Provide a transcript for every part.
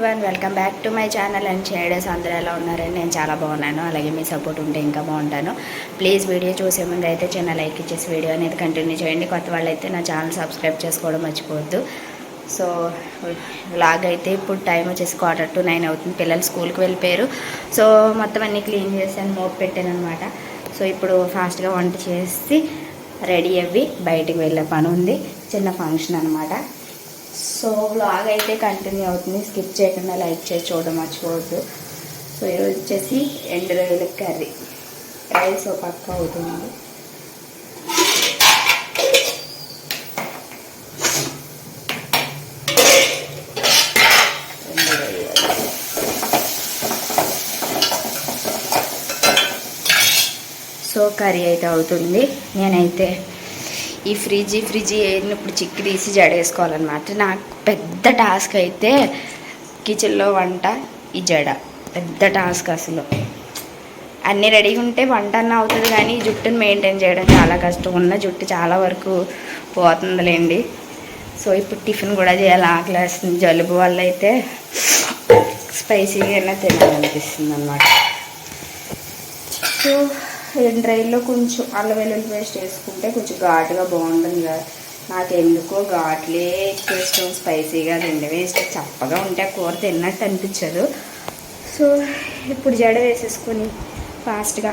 Everyone, welcome back to my channel and shaders. అందరూ ఎలా ఉన్నారని నేను చాలా బాగున్నాను. అలాగే మీ సపోర్ట్ ఉంటే ఇంకా బాగుంటాను. ప్లీజ్ వీడియో చూసే ముందు అయితే చిన్న లైక్ ఇచ్చేసి వీడియో అనేది కంటిన్యూ చేయండి. కొత్త వాళ్ళు అయితే నా ఛానల్ సబ్స్క్రైబ్ చేసుకోవడం మర్చిపోవద్దు. సో వ్లాగ్ అయితే ఇప్పుడు టైం వచ్చేసి 8:45 అవుతుంది. పిల్లలు స్కూల్కి వెళ్ళిపోయారు. సో మొత్తం అన్నీ క్లీన్ చేశాను, మోప్ పెట్టాను అనమాట. సో ఇప్పుడు ఫాస్ట్గా వంట చేసి రెడీ అవ్వి బయటికి వెళ్ళే పని ఉంది. చిన్న ఫంక్షన్ అనమాట. సో వ్లాగ్ అయితే కంటిన్యూ అవుతుంది. స్కిప్ చేయకుండా లైక్ చేసి చూడడం మర్చిపోవద్దు. సో ఈరోజు వచ్చేసి ఎండు రొయ్యల కర్రీ. రైస్ ఒక పక్క అవుతుంది. సో కర్రీ అయితే అవుతుంది. నేనైతే ఈ ఫ్రిడ్జ్ ఇప్పుడు చిక్కి తీసి జడేసుకోవాలన్నమాట. నాకు పెద్ద టాస్క్ అయితే కిచెన్లో వంట, ఈ జడ పెద్ద టాస్క్. అసలు అన్నీ రెడీగా ఉంటే వంట అన్న అవుతుంది, కానీ ఈ జుట్టును మెయింటైన్ చేయడం చాలా కష్టం. ఉన్న జుట్టు చాలా వరకు పోతుందిలేండి. సో ఇప్పుడు టిఫిన్ కూడా చేయాలి. ఆకలి వేస్తుంది. జలుబు వల్ల అయితే స్పైసీగా తినాలనిపిస్తుంది అన్నమాట. సో రైల్లో కొంచెం అల్లం వెల్లుల్లి పేస్ట్ వేసుకుంటే కొంచెం ఘాటుగా బాగుంటుంది కదా. నాకు ఎందుకో ఘాట్లే ఎక్కువ ఇష్టం, స్పైసీగా తిండి వేస్ట్. చప్పగా ఉంటే కూర తిన్నట్టు అనిపించదు. సో ఇప్పుడు జడ వేసేసుకొని ఫాస్ట్గా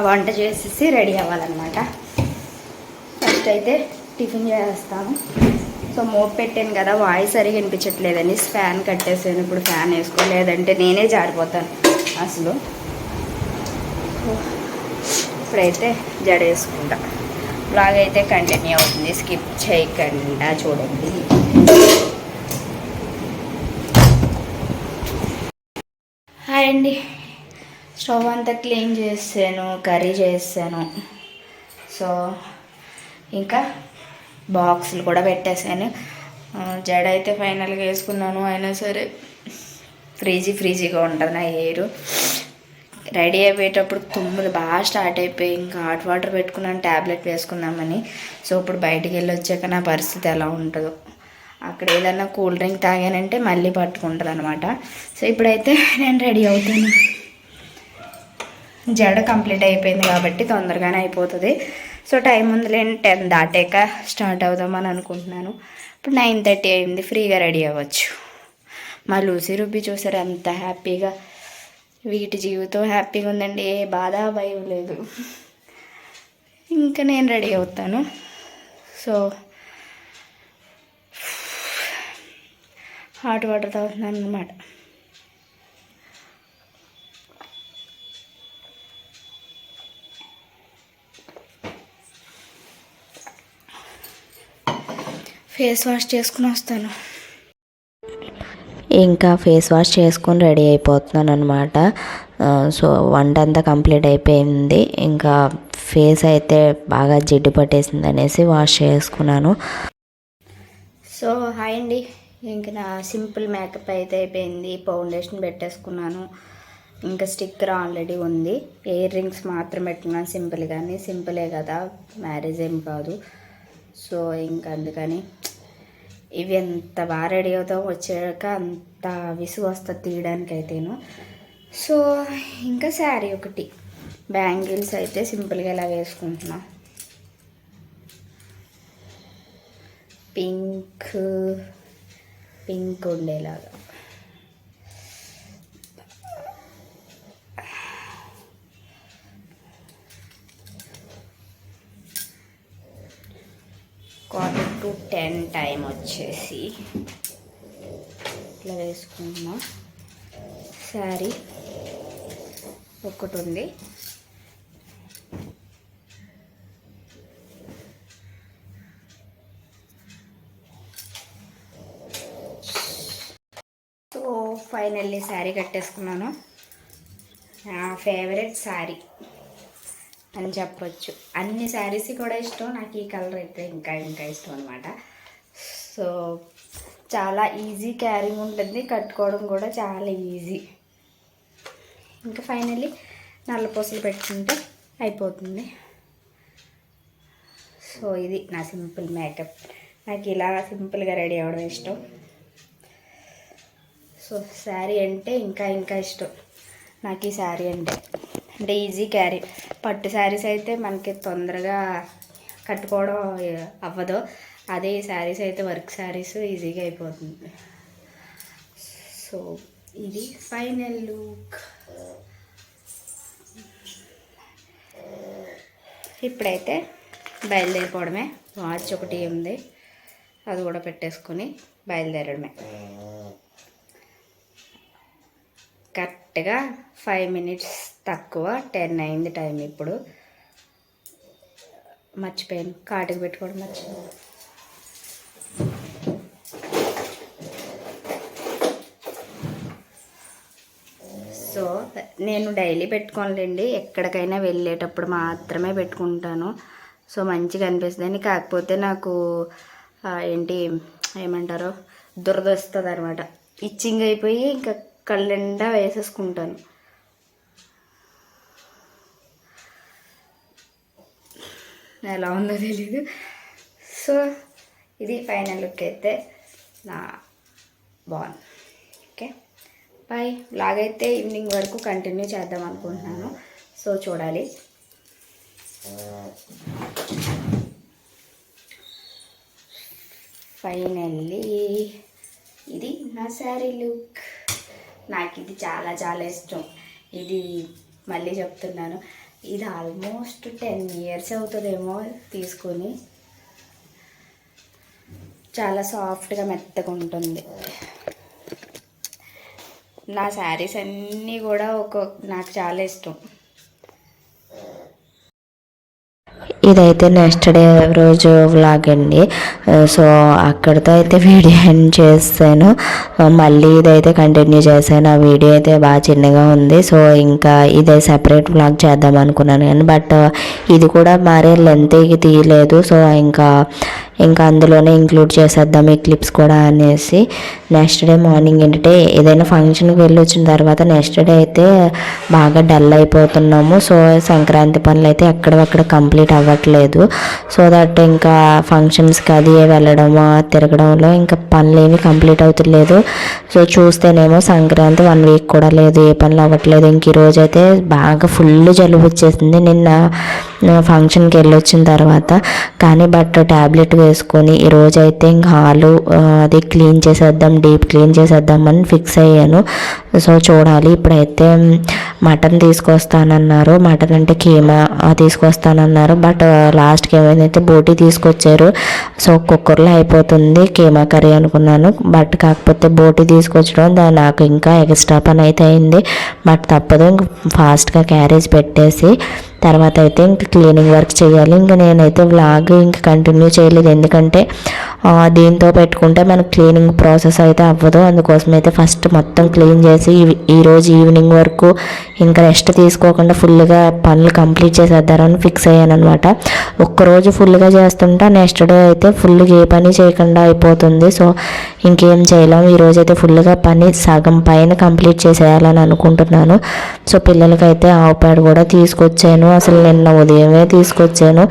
వంట చేసేసి రెడీ అవ్వాలన్నమాట. ఫస్ట్ అయితే టిఫిన్ చేస్తాను. సో మోపు పెట్టాను కదా, వాయిస్ సరిగా వినిపించట్లేదని ఫ్యాన్ కట్టేసాను. ఇప్పుడు ఫ్యాన్ వేసుకోలేదంటే నేనే జారిపోతాను అసలు. ఇప్పుడైతే జడ వేసుకుంటా. బ్లాగ్ అయితే కంటిన్యూ అవుతుంది, స్కిప్ చేయకుండా చూడండి. హాయ్ అండి. స్టవ్ అంతా క్లీన్ చేసాను, కర్రీ చేసాను. సో ఇంకా బాక్సులు కూడా పెట్టేసాను. జడ అయితే ఫైనల్గా వేసుకున్నాను. అయినా సరే ఫ్రీజీగా ఉంటుంది నా హెయిర్. రెడీ అయిపోయేటప్పుడు తుమ్ములు బాగా స్టార్ట్ అయిపోయి ఇంకా హాట్ వాటర్ పెట్టుకున్నాను ట్యాబ్లెట్ వేసుకుందామని. సో ఇప్పుడు బయటికి వెళ్ళి వచ్చాక నా పరిస్థితి ఎలా ఉంటుందో. అక్కడ ఏదన్నా కూల్ డ్రింక్ తాగానంటే మళ్ళీ పట్టుకుంటుంది అనమాట. సో ఇప్పుడైతే నేను రెడీ అవుతాను. జడ కంప్లీట్ అయిపోయింది కాబట్టి తొందరగానే అయిపోతుంది. సో టైం ఉందిలేండి, 10 దాటాక స్టార్ట్ అవుదామని అనుకుంటున్నాను. ఇప్పుడు 9:30 అయింది, ఫ్రీగా రెడీ అవ్వచ్చు. మా లూసీ రూబీ చూసారు ఎంత హ్యాపీగా. వీటి జీవితం హ్యాపీగా ఉందండి, ఏ బాధ భయం లేదు. ఇంకా నేను రెడీ అవుతాను. సో హాట్ వాటర్ తాగుతున్నాను అన్నమాట. ఫేస్ వాష్ చేసుకుని వస్తాను. ఇంకా ఫేస్ వాష్ చేసుకొని రెడీ అయిపోతున్నాను అనమాట. సో వంట అంతా కంప్లీట్ అయిపోయింది. ఇంకా ఫేస్ అయితే బాగా జిడ్డు పట్టేసింది అనేసి వాష్ చేసుకున్నాను. సో హాయ్ అండి. ఇంకా నా సింపుల్ మేకప్ అయితే అయిపోయింది. ఫౌండేషన్ పెట్టేసుకున్నాను. ఇంకా స్టిక్కర్ ఆల్రెడీ ఉంది. ఇయర్ రింగ్స్ మాత్రం పెట్టుకున్నాను సింపుల్గానే. సింపులే కదా, మ్యారేజ్ ఏం కాదు. సో ఇంకా అందుకని ఇవి ఎంత బాగా రెడీ అవుతామో వచ్చాక అంత విసుగు వస్తుంది తీయడానికి అయితేను. సో ఇంకా శారీ ఒకటి, బ్యాంగిల్స్ అయితే సింపుల్గా ఇలా వేసుకుంటున్నా. పింక్ ఉండేలాగా. Quarter to 10 టైం వచ్చేసి ఇట్లా వేసుకున్నా. శారీ ఒకటి ఉంది. సో ఫైనల్లీ శారీ కట్టేసుకున్నాను. నా ఫేవరెట్ శారీ అని చెప్పొచ్చు. అన్ని శారీస్ కూడా ఇష్టం, నాకు ఈ కలర్ అయితే ఇంకా ఇష్టం అనమాట. సో చాలా ఈజీ క్యారింగ్ ఉంటుంది, కట్టుకోవడం కూడా చాలా ఈజీ. ఇంకా ఫైనల్లీ నల్ల పూసలు పెట్టుకుంటే అయిపోతుంది. సో ఇది నా సింపుల్ మేకప్. నాకు ఇలా సింపుల్గా రెడీ అవ్వడం ఇష్టం. సో శారీ అంటే ఇంకా ఇంకా ఇష్టం నాకు ఈ శారీ అంటే ఈజీ క్యారీ. పట్టు శారీస్ అయితే మనకి తొందరగా కట్టుకోవడం అవ్వదు, అదే ఈ శారీస్ అయితే వర్క్ శారీస్ ఈజీగా అయిపోతుంది. సో ఇది ఫైనల్ లుక్. ఇప్పుడైతే బయలుదేరిపోవడమే. వాచ్ ఒకటి ఉంది, అది కూడా పెట్టేసుకొని బయలుదేరడమే. కరెక్ట్గా 5 minutes తక్కువ 10 అయింది టైం. ఇప్పుడు మర్చిపోయాను, కాటుకు పెట్టుకోవడం మర్చిపోయాను. సో నేను డైలీ పెట్టుకోనులేండి, ఎక్కడికైనా వెళ్ళేటప్పుడు మాత్రమే పెట్టుకుంటాను. సో మంచిగా అనిపిస్తుంది. కాకపోతే నాకు ఏమంటారో దురద వస్తుంది అనమాట. ఇచ్చింగ్ అయిపోయి ఇంకా కళ్ళ నిండా వేసేసుకుంటాను. ఎలా ఉందో తెలీదు. సో ఇది ఫైనల్ లుక్ అయితే నా బాగుంది. Okay bye. వ్లాగ్ అయితే ఈవినింగ్ వరకు కంటిన్యూ చేద్దాం అనుకుంటున్నాను. సో చూడాలి. ఫైనల్లీ ఇది నా శారీ లుక్. నాకు ఇది చాలా చాలా ఇష్టం. ఇది మళ్ళీ చెప్తున్నాను, ఇది ఆల్మోస్ట్ 10 years అవుతుందేమో తీసుకొని. చాలా సాఫ్ట్గా మెత్తగా ఉంటుంది. నా శారీస్ అన్నీ కూడా నాకు చాలా ఇష్టం. ఇదైతే నెక్స్ట్ డే రోజు వ్లాగ్ అండి. సో అక్కడితో అయితే వీడియో ఎండ్ చేస్తాను. మళ్ళీ ఇదైతే కంటిన్యూ చేశాను. ఆ వీడియో అయితే బాగా చిన్నగా ఉంది. సో ఇంకా ఇదే సెపరేట్ వ్లాగ్ చేద్దాం అనుకున్నాను కానీ బట్ ఇది కూడా మరే లెంత్కి తీయలేదు. సో ఇంకా అందులోనే ఇంక్లూడ్ చేసేద్దాం ఈ క్లిప్స్ కూడా అనేసి. నెక్స్ట్ డే మార్నింగ్ ఏంటంటే ఏదైనా ఫంక్షన్కి వెళ్ళి వచ్చిన తర్వాత నెక్స్ట్ డే అయితే బాగా డల్ అయిపోతున్నాము. సో సంక్రాంతి పనులు అయితే ఎక్కడక్కడ కంప్లీట్ అవ్వట్లేదు. సో దట్ ఇంకా ఫంక్షన్స్కి అది వెళ్ళడము తిరగడంలో ఇంకా పనులు ఏమి కంప్లీట్ అవుతలేదు. సో చూస్తేనేమో సంక్రాంతి 1 week కూడా లేదు, ఏ పనులు అవ్వట్లేదు. ఇంక ఈరోజు అయితే బాగా ఫుల్ జలుబు వచ్చేసింది నిన్న ఫంక్షన్కి వెళ్ళి వచ్చిన తర్వాత. కానీ బట్ ట్యాబ్లెట్ వేసుకొని ఈరోజైతే ఇంకా హాలు అది క్లీన్ చేసేద్దాం, డీప్ క్లీన్ చేసేద్దాం అని ఫిక్స్ అయ్యాను. సో చూడాలి. ఇప్పుడైతే మటన్ తీసుకొస్తానన్నారు. మటన్ అంటే కీమా తీసుకొస్తానన్నారు. బట్ లాస్ట్కి ఏమైందైతే బోటీ తీసుకొచ్చారు. సో కుక్కర్లో అయిపోతుంది కీమా కర్రీ అనుకున్నాను. బట్ కాకపోతే బోటీ తీసుకొచ్చడం నాకు ఇంకా ఎక్స్ట్రా పని అయితే అయింది. బట్ తప్పదు, ఇంక ఫాస్ట్గా క్యారేజ్ పెట్టేసి తర్వాత అయితే ఇంక క్లీనింగ్ వర్క్ చేయాలి. ఇంక నేనైతే వ్లాగ్ ఇంక కంటిన్యూ చేయలేదు, ఎందుకంటే దీంతో పెట్టుకుంటే మనకు క్లీనింగ్ ప్రాసెస్ అయితే అవ్వదు. అందుకోసం అయితే ఫస్ట్ మొత్తం క్లీన్ చేసి ఈరోజు ఈవినింగ్ వరకు ఇంకా రెస్ట్ తీసుకోకుండా ఫుల్గా పనులు కంప్లీట్ చేసేద్దారని ఫిక్స్ అయ్యాను అనమాట. ఒక్కరోజు ఫుల్గా చేస్తుంటా, నెక్స్ట్ డే అయితే ఫుల్గా ఏ పని చేయకుండా అయిపోతుంది. సో ఇంకేం చేయలేం. ఈరోజు అయితే ఫుల్గా పని సగం పైన కంప్లీట్ చేసేయాలని అనుకుంటున్నాను. సో పిల్లలకైతే ఆవు పేడ కూడా తీసుకొచ్చాను. అసలు నిన్న ఉదయమే తీసుకొచ్చాను,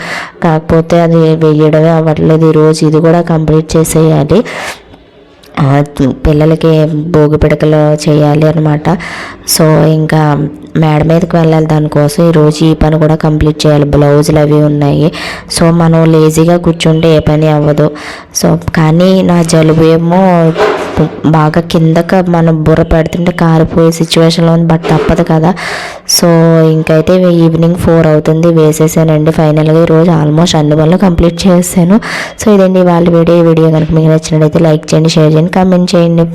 కాకపోతే అది వేయడమే అవ్వట్లేదు. ఈరోజు ఇది కూడా కంప్లీట్ చేసేయాలి. పిల్లలకి భోగి పిడకలు చేయాలి అనమాట. సో ఇంకా మేడ మీదకి వెళ్ళాలి, దానికోసం ఈరోజు ఈ పని కూడా కంప్లీట్ చేయాలి. బ్లౌజులు అవి ఉన్నాయి. సో మనం లేజీగా కూర్చుంటే ఏ పని అవ్వదు. సో కానీ నా జలుబు ఏమో బాగా కిందక మనం బుర్ర పెడుతుంటే కారిపోయే సిచ్యువేషన్లో ఉంది. బట్ తప్పదు కదా. సో ఇంకైతే ఈవినింగ్ 4 అవుతుంది, వేసేసానండి ఫైనల్గా. ఈరోజు ఆల్మోస్ట్ అన్ని పనులు కంప్లీట్ చేసాను. సో ఇదండి వాళ్ళ వీడియో కనుక మీకు నచ్చినట్లయితే లైక్ చేయండి, షేర్ చేయండి, కామెంట్ చేయండి.